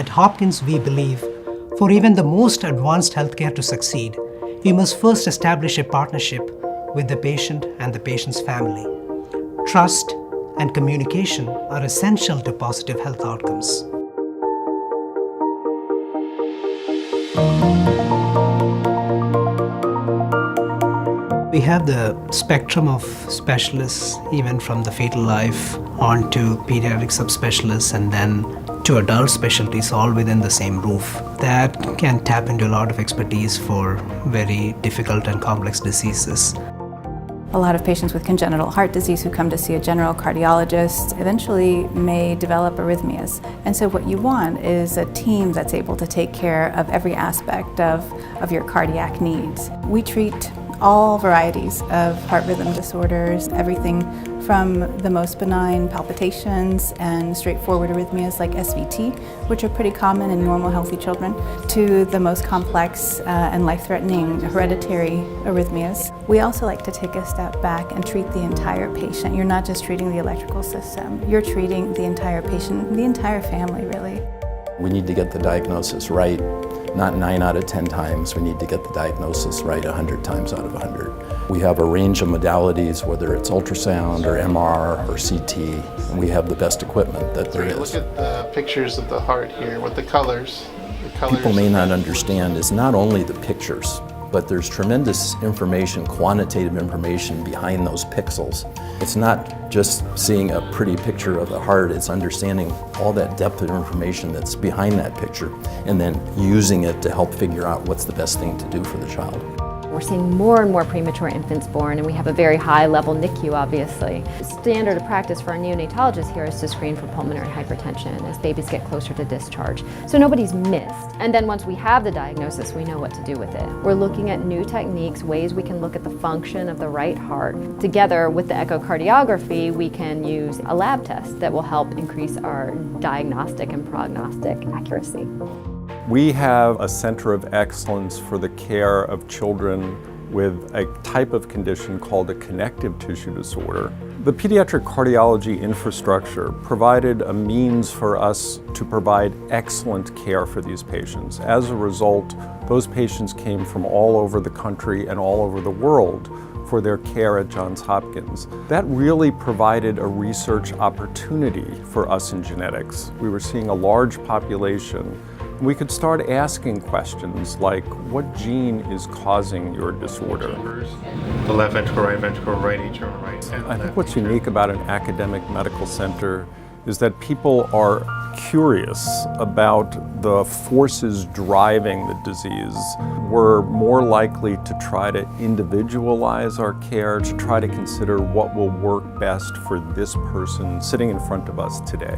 At Hopkins, we believe for even the most advanced healthcare to succeed, we must first establish a partnership with the patient and the patient's family. Trust and communication are essential to positive health outcomes. We have the spectrum of specialists, even from the fetal life on to pediatric subspecialists and then to adult specialties, all within the same roof. That can tap into a lot of expertise for very difficult and complex diseases. A lot of patients with congenital heart disease who come to see a general cardiologist eventually may develop arrhythmias. And so what you want is a team that's able to take care of every aspect of your cardiac needs. We treat all varieties of heart rhythm disorders, everything from the most benign palpitations and straightforward arrhythmias like SVT, which are pretty common in normal healthy children, to the most complex and life-threatening hereditary arrhythmias. We also like to take a step back and treat the entire patient. You're not just treating the electrical system, you're treating the entire patient, the entire family really. We need to get the diagnosis right. Not 9 out of 10 times, we need to get the diagnosis right 100 times out of 100. We have a range of modalities, whether it's ultrasound or MR or CT, and we have the best equipment that there is. Look at the pictures of the heart here with the colors. People may not understand is not only the pictures, but there's tremendous information, quantitative information behind those pixels. It's not just seeing a pretty picture of the heart, it's understanding all that depth of information that's behind that picture and then using it to help figure out what's the best thing to do for the child. We're seeing more and more premature infants born, and we have a very high level NICU, obviously. Standard of practice for our neonatologists here is to screen for pulmonary hypertension as babies get closer to discharge. So nobody's missed. And then once we have the diagnosis, we know what to do with it. We're looking at new techniques, ways we can look at the function of the right heart. Together with the echocardiography, we can use a lab test that will help increase our diagnostic and prognostic accuracy. We have a center of excellence for the care of children with a type of condition called a connective tissue disorder. The pediatric cardiology infrastructure provided a means for us to provide excellent care for these patients. As a result, those patients came from all over the country and all over the world for their care at Johns Hopkins. That really provided a research opportunity for us in genetics. We were seeing a large population. We could start asking questions like, what gene is causing your disorder? The left ventricle, right atrium, right. I think what's unique about an academic medical center is that people are curious about the forces driving the disease. We're more likely to try to individualize our care, to try to consider what will work best for this person sitting in front of us today.